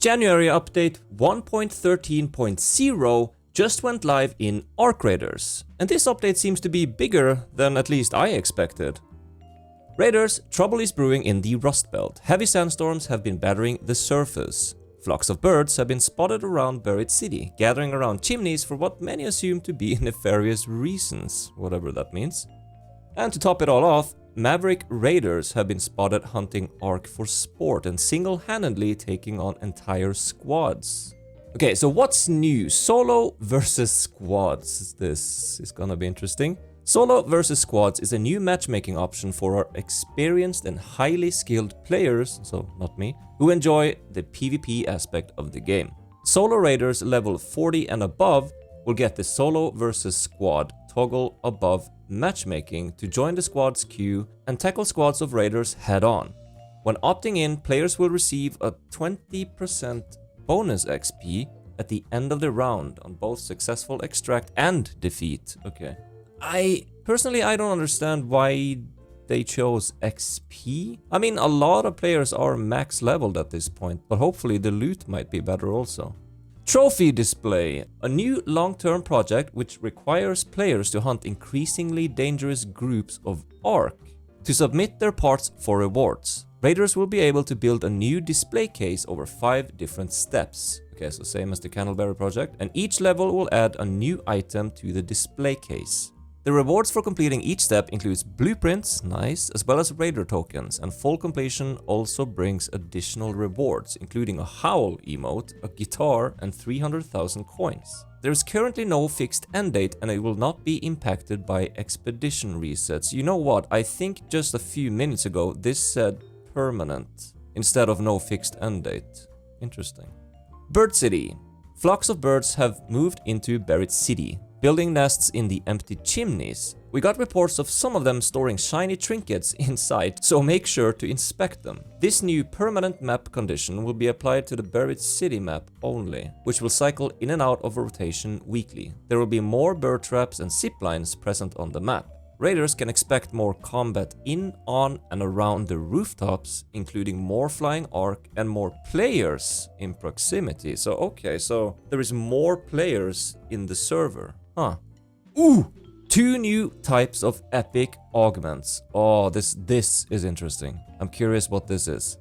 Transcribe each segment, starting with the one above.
January update 1.13.0 just went live in Arc Raiders, and this update seems to be bigger than at least I expected. Raiders, trouble is brewing in the Rust Belt. Heavy sandstorms have been battering the surface. Flocks of birds have been spotted around Buried City, gathering around chimneys for what many assume to be nefarious reasons, whatever that means. And to top it all off, Maverick Raiders have been spotted hunting Ark for sport and single-handedly taking on entire squads. Okay, so what's new? Solo versus squads. This is gonna be interesting. Solo versus squads is a new matchmaking option for our experienced and highly skilled players, so not me, who enjoy the PvP aspect of the game. Solo raiders level 40 and above will get the solo versus squad toggle above matchmaking to join the squad's queue and tackle squads of raiders head on. When opting in, players will receive a 20% bonus XP at the end of the round on both successful extract and defeat. Okay. I don't understand why they chose XP. I mean, a lot of players are max leveled at this point, but hopefully the loot might be better also. Trophy display, a new long-term project which requires players to hunt increasingly dangerous groups of Ark to submit their parts for rewards. Raiders will be able to build a new display case over 5 different steps. Okay, so same as the Candleberry project, and each level will add a new item to the display case. The rewards for completing each step includes blueprints, nice, as well as raider tokens, and full completion also brings additional rewards, including a howl emote, a guitar, and 300,000 coins. There is currently no fixed end date and it will not be impacted by expedition resets. You know what, I think just a few minutes ago this said permanent instead of no fixed end date. Interesting. Bird City. Flocks of birds have moved into Buried City, building nests in the empty chimneys. We got reports of some of them storing shiny trinkets inside, so make sure to inspect them. This new permanent map condition will be applied to the Buried City map only, which will cycle in and out of rotation weekly. There will be more bird traps and zip lines present on the map. Raiders can expect more combat in, on, and around the rooftops, including more flying arc and more players in proximity. So okay, so there is more players in the server. Huh. Ooh! 2 new types of epic augments. Oh, this is interesting. I'm curious what this is.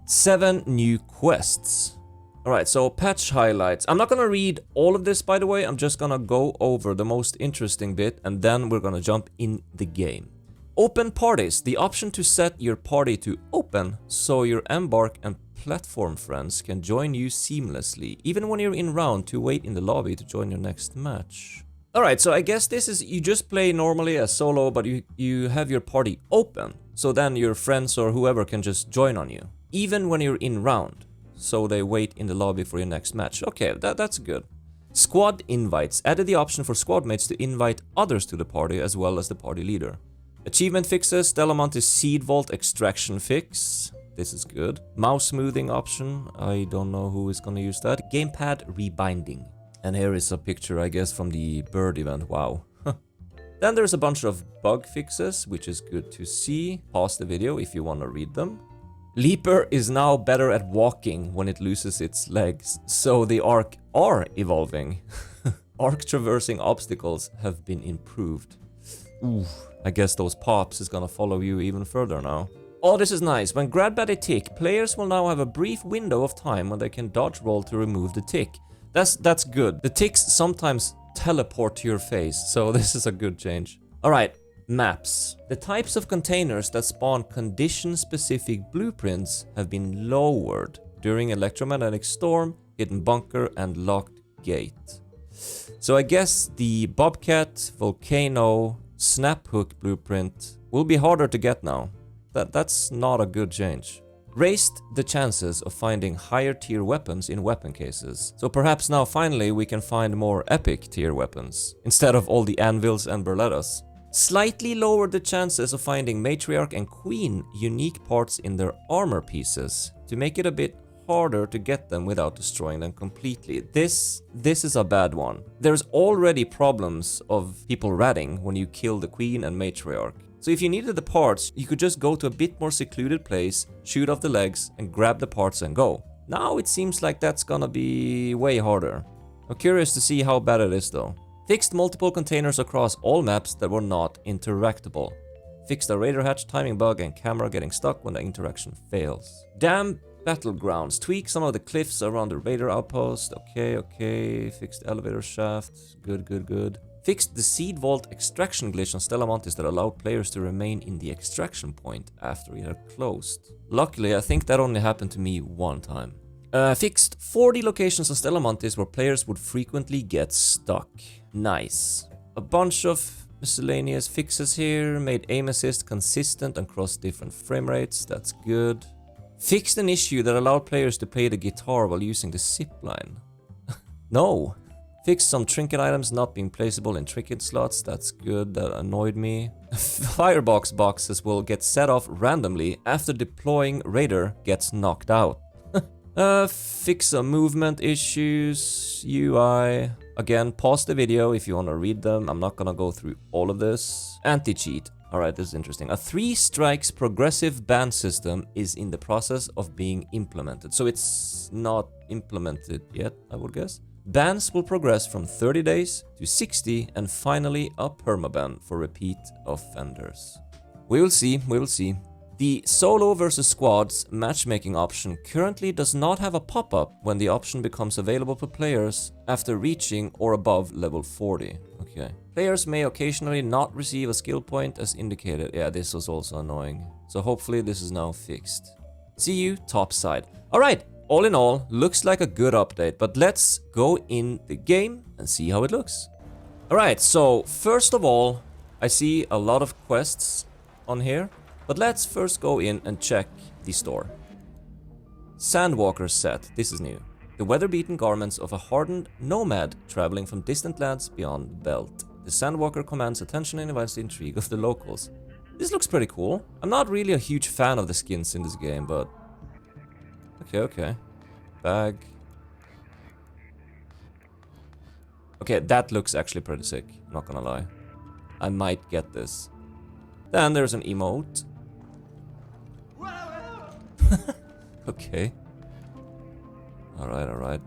7 new quests. Alright, so patch highlights. I'm not gonna read all of this, by the way. I'm just gonna go over the most interesting bit and then we're gonna jump in the game. Open parties. The option to set your party to open so your Embark and platform friends can join you seamlessly, even when you're in round to wait in the lobby to join your next match. Alright, so I guess this is, you just play normally as solo, but you have your party open, so then your friends or whoever can just join on you, even when you're in round, so they wait in the lobby for your next match. Okay, that's good. Squad invites. Added the option for squad mates to invite others to the party as well as the party leader. Achievement fixes. Delamonte's Seed Vault extraction fix. This is good. Mouse smoothing option. I don't know who is gonna use that. Gamepad rebinding. And here is a picture, I guess, from the bird event. Wow. Then there's a bunch of bug fixes, which is good to see. Pause the video if you want to read them. Leaper is now better at walking when it loses its legs, so the Ark are evolving. Ark traversing obstacles have been improved. Ooh, I guess those pops is gonna follow you even further now. Oh, this is nice. When grabbed by the tick, players will now have a brief window of time when they can dodge roll to remove the tick. That's good. The ticks sometimes teleport to your face, so this is a good change. Alright, maps. The types of containers that spawn condition-specific blueprints have been lowered during electromagnetic storm, hidden bunker, and locked gate. So I guess the Bobcat, Volcano, Snap Hook blueprint will be harder to get now. That's not a good change. Raised the chances of finding higher tier weapons in weapon cases. So perhaps now finally we can find more epic tier weapons, instead of all the anvils and berlettas. Slightly lowered the chances of finding Matriarch and Queen unique parts in their armor pieces, to make it a bit harder to get them without destroying them completely. This is a bad one. There's already problems of people ratting when you kill the Queen and Matriarch. So if you needed the parts, you could just go to a bit more secluded place, shoot off the legs, and grab the parts and go. Now it seems like that's gonna be way harder. I'm curious to see how bad it is though. Fixed multiple containers across all maps that were not interactable. Fixed a radar hatch timing bug and camera getting stuck when the interaction fails. Damn battlegrounds. Tweak some of the cliffs around the radar outpost. Okay. Fixed elevator shaft. Good. Fixed the seed vault extraction glitch on Stella Montis that allowed players to remain in the extraction point after it had closed. Luckily, I think that only happened to me one time. Fixed 40 locations on Stella Montis where players would frequently get stuck. Nice. A bunch of miscellaneous fixes here. Made aim assist consistent across different frame rates. That's good. Fixed an issue that allowed players to play the guitar while using the zipline. No. Fixed some trinket items not being placeable in trinket slots. That's good. That annoyed me. Firebox boxes will get set off randomly after deploying radar gets knocked out. Fix some movement issues. UI. Again, pause the video if you want to read them. I'm not gonna go through all of this. Anti-cheat. Alright, this is interesting. A 3 strikes progressive ban system is in the process of being implemented. So it's not implemented yet, I would guess. Bans will progress from 30 days to 60 and finally a permaban for repeat offenders. We will see. The solo versus squads matchmaking option currently does not have a pop-up when the option becomes available for players after reaching or above level 40. Okay. Players may occasionally not receive a skill point as indicated. Yeah, this was also annoying. So hopefully this is now fixed. See you top side. Alright, all in all, looks like a good update, but let's go in the game and see how it looks. Alright, so first of all, I see a lot of quests on here. But let's first go in and check the store. Sandwalker set, this is new. The weather-beaten garments of a hardened nomad traveling from distant lands beyond the belt. The Sandwalker commands attention and invites the intrigue of the locals. This looks pretty cool. I'm not really a huge fan of the skins in this game, but... Okay. Bag. Okay, that looks actually pretty sick, not gonna lie. I might get this. Then there's an emote. Okay. Alright.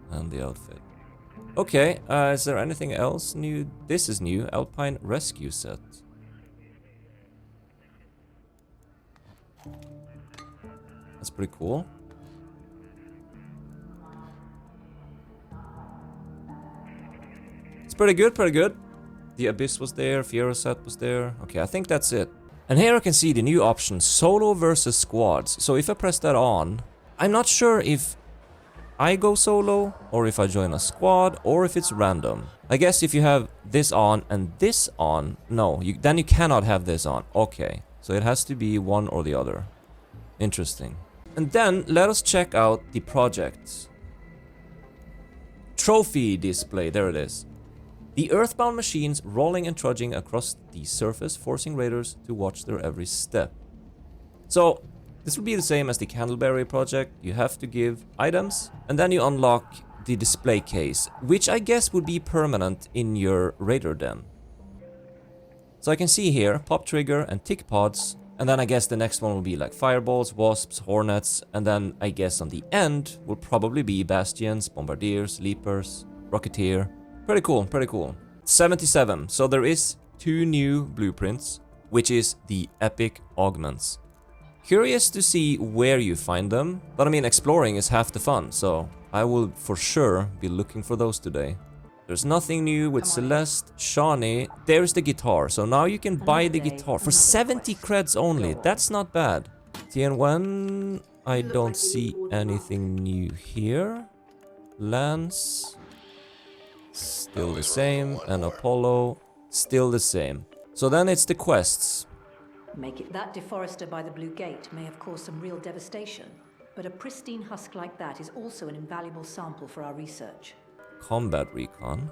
And the outfit. Okay, is there anything else new? This is new. Alpine Rescue Set. That's pretty cool. It's pretty good. The Abyss was there, Fiero set was there. Okay, I think that's it. And here I can see the new option, solo versus squads. So if I press that on, I'm not sure if I go solo, or if I join a squad, or if it's random. I guess if you have this on and this on, no, then you cannot have this on. Okay, so it has to be one or the other. Interesting. And then let us check out the projects. Trophy display, there it is. The earthbound machines rolling and trudging across the surface, forcing raiders to watch their every step. So, this will be the same as the Candleberry project. You have to give items, and then you unlock the display case, which I guess would be permanent in your raider den. So I can see here, pop trigger and tick pods, and then I guess the next one will be like fireballs, wasps, hornets, and then I guess on the end will probably be bastions, bombardiers, leapers, rocketeer. Pretty cool. 77, so there is 2 new blueprints, which is the epic augments. Curious to see where you find them, but I mean exploring is half the fun, so I will for sure be looking for those today. There's nothing new with Celeste, Shawnee. There's the guitar, so now you can buy the guitar for 70 creds only. That's not bad. Tianwen, I don't see anything new here. Lance, still the same, and Apollo, still the same. So then it's the quests. Make it that deforester by the Blue Gate may have caused some real devastation, but a pristine husk like that is also an invaluable sample for our research. Combat recon.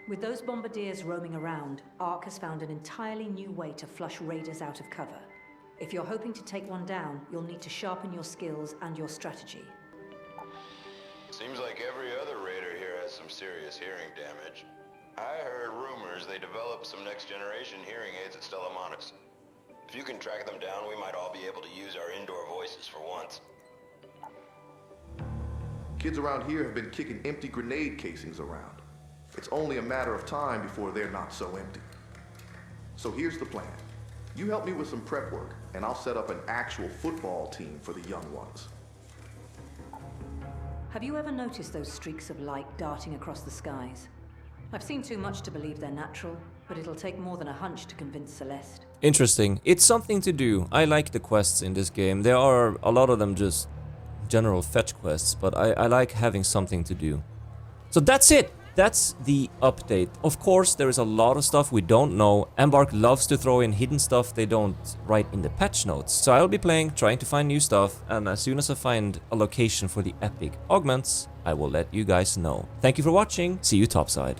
With those bombardiers roaming around, ARC has found an entirely new way to flush raiders out of cover. If you're hoping to take one down, you'll need to sharpen your skills and your strategy. Seems like every other raider here has some serious hearing damage. I heard rumors they developed some next-generation hearing aids at Stella Montis. If you can track them down, we might all be able to use our indoor voices for once. Kids around here have been kicking empty grenade casings around. It's only a matter of time before they're not so empty. So here's the plan. You help me with some prep work, and I'll set up an actual football team for the young ones. Have you ever noticed those streaks of light darting across the skies? I've seen too much to believe they're natural, but it'll take more than a hunch to convince Celeste. Interesting. It's something to do. I like the quests in this game. There are a lot of them just general fetch quests, but I like having something to do. So that's it. That's the update. Of course, there is a lot of stuff we don't know. Embark loves to throw in hidden stuff they don't write in the patch notes. So I'll be playing, trying to find new stuff, and as soon as I find a location for the epic augments, I will let you guys know. Thank you for watching. See you topside.